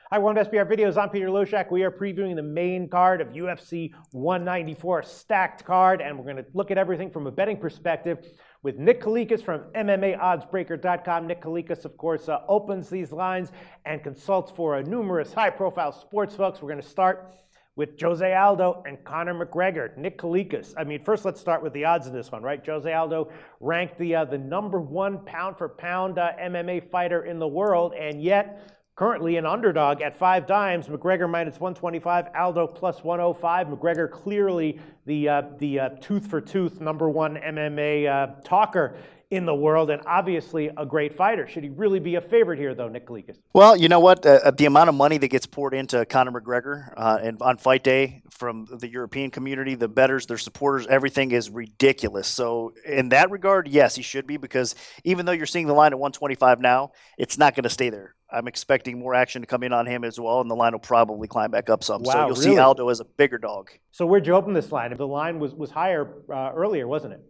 Hi, welcome to SBR Videos. I'm Peter Loshak. We are previewing the main card of UFC 194, stacked card, and we're going to look at everything from a betting perspective with Nick Kalikas from MMAOddsBreaker.com. Nick Kalikas, of course, opens these lines and consults for numerous high-profile sports folks. We're going to start with Jose Aldo and Conor McGregor. Nick Kalikas. I mean, first let's start with the odds of this one, right? Jose Aldo ranked the #1 pound-for-pound MMA fighter in the world, and yet currently an underdog at 5 dimes. McGregor -125, Aldo +105. McGregor clearly the tooth-for-tooth #1 MMA talker in the world, and obviously a great fighter. Should he really be a favorite here, though, Nick Kalikas? Well, you know what? The amount of money that gets poured into Conor McGregor and on fight day from the European community, the bettors, their supporters, everything is ridiculous. So in that regard, yes, he should be, because even though you're seeing the line at 125 now, it's not going to stay there. I'm expecting more action to come in on him as well, and the line will probably climb back up some. Wow, so you'll really see Aldo as a bigger dog. So where'd you open this line? The line was higher earlier, wasn't it?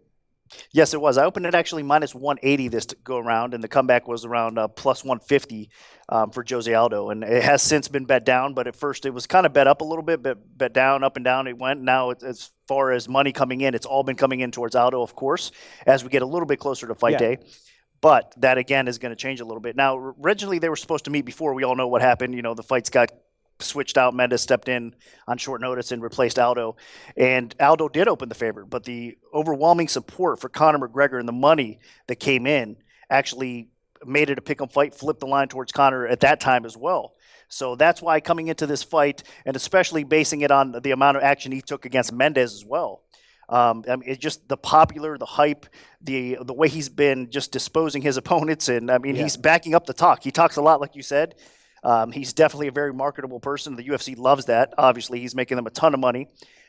Yes, it was. I opened it actually -180 this go around, and the comeback was around +150 for Jose Aldo. And it has since been bet down, but at first it was kind of bet up a little bit, bet down, up and down it went. Now, as far as money coming in, it's all been coming in towards Aldo, of course, as we get a little bit closer to fight day. But that, again, is going to change a little bit. Now, originally they were supposed to meet before. We all know what happened. You know, the fights got switched out. Mendes stepped in on short notice and replaced Aldo. And Aldo did open the favorite, but the overwhelming support for Conor McGregor and the money that came in actually made it a pick 'em fight, flipped the line towards Conor at that time as well. So that's why coming into this fight, and especially basing it on the amount of action he took against Mendes as well, I mean, it's just the hype, the way he's been just disposing his opponents, and I mean, he's backing up the talk. He talks a lot, like you said. He's definitely a very marketable person. The UFC loves that. Obviously, he's making them a ton of money.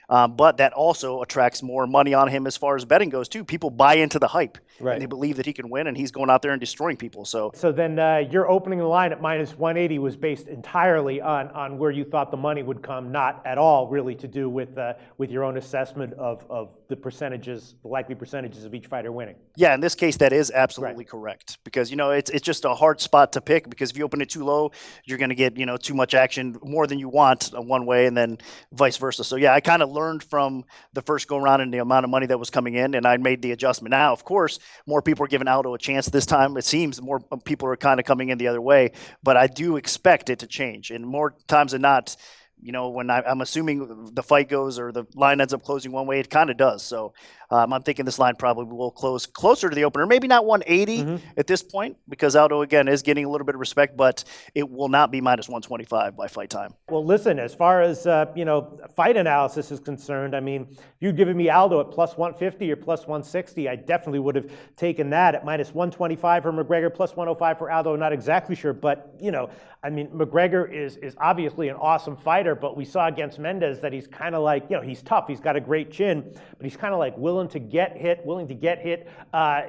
But that also attracts more money on him as far as betting goes, too. People buy into the hype. Right. And they believe that he can win, and he's going out there and destroying people. So then your opening the line at -180 was based entirely on where you thought the money would come, not at all really to do with your own assessment of the percentages, the likely percentages of each fighter winning. Yeah, in this case, that is absolutely correct, because, you know, it's just a hard spot to pick, because if you open it too low, you're going to get, you know, too much action, more than you want one way, and then vice versa. So, yeah, I kind of learned from the first go around and the amount of money that was coming in, and I made the adjustment. Now, of course, more people are giving Aldo a chance this time. It seems more people are kind of coming in the other way, but I do expect it to change. And more times than not, you know, when I'm assuming the fight goes or the line ends up closing one way, it kind of does. So I'm thinking this line probably will close closer to the opener, maybe not 180 at this point, because Aldo, again, is getting a little bit of respect, but it will not be -125 by fight time. Well, listen, as far as, you know, fight analysis is concerned, I mean, if you'd given me Aldo at +150 or +160, I definitely would have taken that. At -125 for McGregor, +105 for Aldo, I'm not exactly sure, but, you know, I mean, McGregor is obviously an awesome fighter, but we saw against Mendes that he's kind of like, you know, he's tough, he's got a great chin, but he's kind of like willing to get hit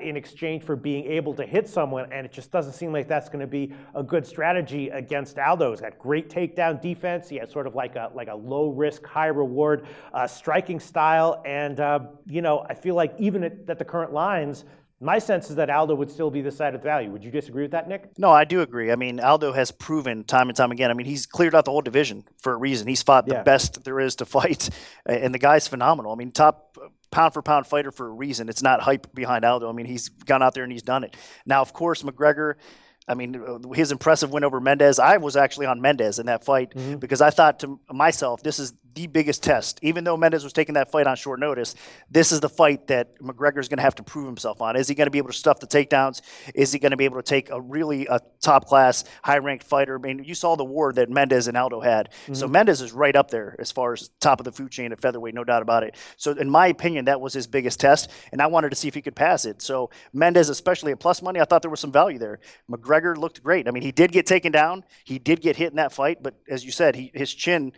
in exchange for being able to hit someone, and it just doesn't seem like that's going to be a good strategy against Aldo. He's got great takedown defense. He has sort of like a low risk, high reward striking style, and you know, I feel like even at the current lines, my sense is that Aldo would still be the side of value. Would you disagree with that, Nick? No, I do agree. I mean, Aldo has proven time and time again. I mean, he's cleared out the whole division for a reason. He's fought the best there is to fight, and the guy's phenomenal. I mean, top pound-for-pound fighter for a reason. It's not hype behind Aldo. I mean, he's gone out there and he's done it. Now, of course, McGregor, I mean, his impressive win over Mendes. I was actually on Mendes in that fight because I thought to myself, this is the biggest test. Even though Mendes was taking that fight on short notice, this is the fight that McGregor is going to have to prove himself on. Is he going to be able to stuff the takedowns? Is he going to be able to take a top-class, high-ranked fighter? I mean, you saw the war that Mendes and Aldo had. So Mendes is right up there as far as top of the food chain at featherweight, no doubt about it. So in my opinion, that was his biggest test, and I wanted to see if he could pass it. So Mendes, especially at plus money, I thought there was some value there. McGregor looked great. I mean, he did get taken down. He did get hit in that fight, but as you said, his chin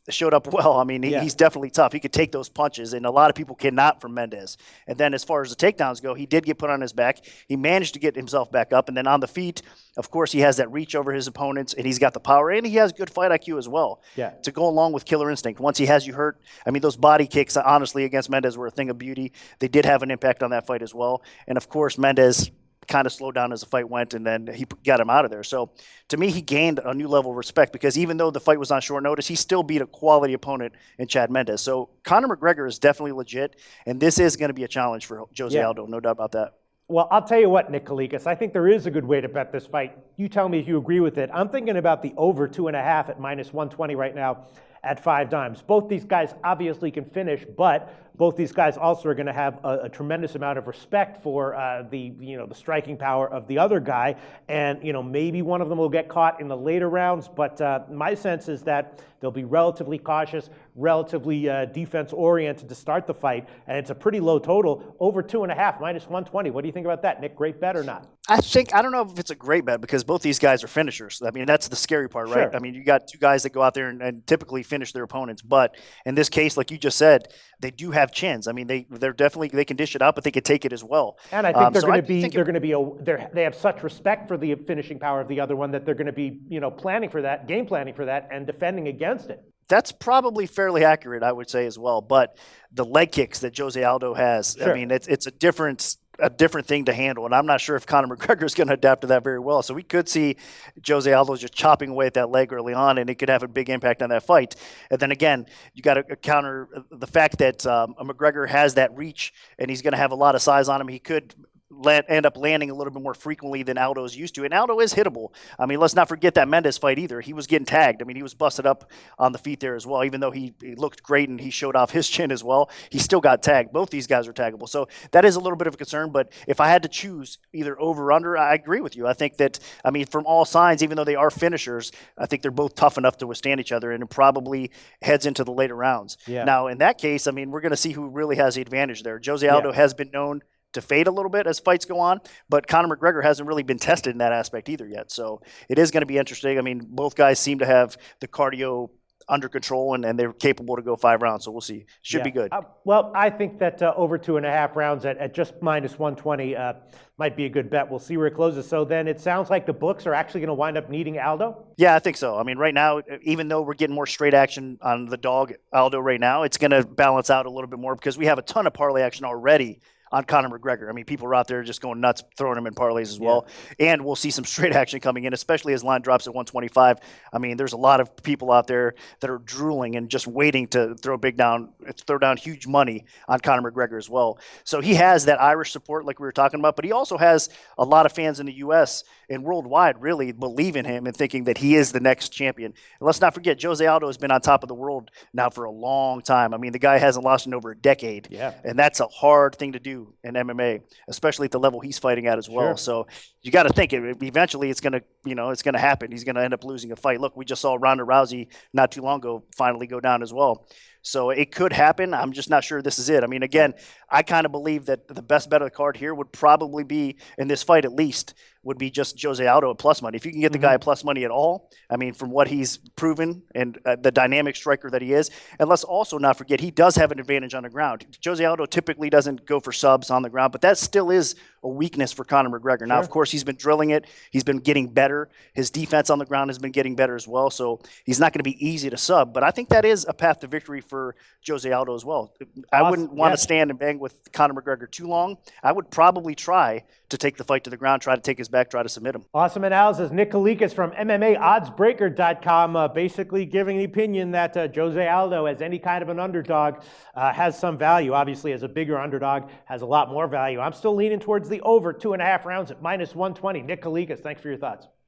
showed up well. I mean, he's definitely tough. He could take those punches, and a lot of people cannot from Mendes. And then as far as the takedowns go, he did get put on his back. He managed to get himself back up, and then on the feet, of course, he has that reach over his opponents, and he's got the power, and he has good fight IQ as well to go along with killer instinct. Once he has you hurt, I mean, those body kicks, honestly, against Mendes were a thing of beauty. They did have an impact on that fight as well. And, of course, Mendes kind of slowed down as the fight went, and then he got him out of there. So to me, he gained a new level of respect because even though the fight was on short notice, he still beat a quality opponent in Chad Mendes. So Conor McGregor is definitely legit, and this is going to be a challenge for Jose Aldo, no doubt about that. Well, I'll tell you what, Nick Kalikas, I think there is a good way to bet this fight. You tell me if you agree with it. I'm thinking about the over 2.5 at -120 right now at 5 dimes. Both these guys obviously can finish, but both these guys also are going to have a tremendous amount of respect for the striking power of the other guy, and maybe one of them will get caught in the later rounds. But my sense is that they'll be relatively cautious, relatively defense-oriented to start the fight, and it's a pretty low total, over 2.5, -120. What do you think about that, Nick? Great bet or not? I don't know if it's a great bet because both these guys are finishers. I mean, that's the scary part, right? I mean, you got two guys that go out there and typically finish their opponents, but in this case, like you just said, they do have chins. I mean, they're definitely, they can dish it out, but they can take it as well. And I think they have such respect for the finishing power of the other one that they're going to be planning for that, game planning for that, and defending against it. That's probably fairly accurate, I would say as well. But the leg kicks that Jose Aldo has, I mean, it's a different thing to handle, and I'm not sure if Conor McGregor is going to adapt to that very well. So we could see Jose Aldo just chopping away at that leg early on, and it could have a big impact on that fight. And then again, you got to counter the fact that McGregor has that reach, and he's going to have a lot of size on him. He could end up landing a little bit more frequently than Aldo is used to. And Aldo is hittable. I mean, let's not forget that Mendes fight either. He was getting tagged. I mean, he was busted up on the feet there as well. Even though he looked great and he showed off his chin as well, he still got tagged. Both these guys are taggable. So that is a little bit of a concern. But if I had to choose either over or under, I agree with you. I think that, I mean, from all signs, even though they are finishers, I think they're both tough enough to withstand each other, and it probably heads into the later rounds. Yeah. Now, in that case, I mean, we're going to see who really has the advantage there. Jose Aldo has been known to fade a little bit as fights go on, but Conor McGregor hasn't really been tested in that aspect either yet. So it is going to be interesting. I mean, both guys seem to have the cardio under control, and they're capable to go 5 rounds. So we'll see. Should be good. Well, I think that over 2.5 rounds at just -120 might be a good bet. We'll see where it closes. So then it sounds like the books are actually going to wind up needing Aldo? Yeah, I think so. I mean, right now, even though we're getting more straight action on the dog Aldo right now, it's going to balance out a little bit more because we have a ton of parlay action already on Conor McGregor. I mean, people are out there just going nuts, throwing him in parlays as well. And we'll see some straight action coming in, especially as line drops at 125. I mean, there's a lot of people out there that are drooling and just waiting to throw down huge money on Conor McGregor as well. So he has that Irish support like we were talking about, but he also has a lot of fans in the U.S. and worldwide really believe in him and thinking that he is the next champion. And let's not forget, Jose Aldo has been on top of the world now for a long time. I mean, the guy hasn't lost in over a decade. Yeah. And that's a hard thing to do in MMA, especially at the level he's fighting at as well. Sure. So you got to think eventually it's going to happen. He's going to end up losing a fight. Look, we just saw Ronda Rousey not too long ago finally go down as well. So it could happen. I'm just not sure this is it. I mean, again, I kind of believe that the best bet of the card here would probably be, in this fight at least, would be just Jose Aldo at plus money. If you can get the guy at plus money at all, I mean, from what he's proven and the dynamic striker that he is, and let's also not forget, he does have an advantage on the ground. Jose Aldo typically doesn't go for subs on the ground, but that still is a weakness for Conor McGregor. Now, of course, he's been drilling it. He's been getting better. His defense on the ground has been getting better as well, so he's not going to be easy to sub, but I think that is a path to victory for Jose Aldo as well. I wouldn't want to stand and bang with Conor McGregor too long. I would probably try to take the fight to the ground, try to take his back, try to submit him. Awesome analysis. Nick Kalikas from MMAoddsbreaker.com basically giving the opinion that Jose Aldo, as any kind of an underdog, has some value. Obviously, as a bigger underdog, has a lot more value. I'm still leaning towards the over 2.5 rounds at -120. Nick Kalikas, thanks for your thoughts.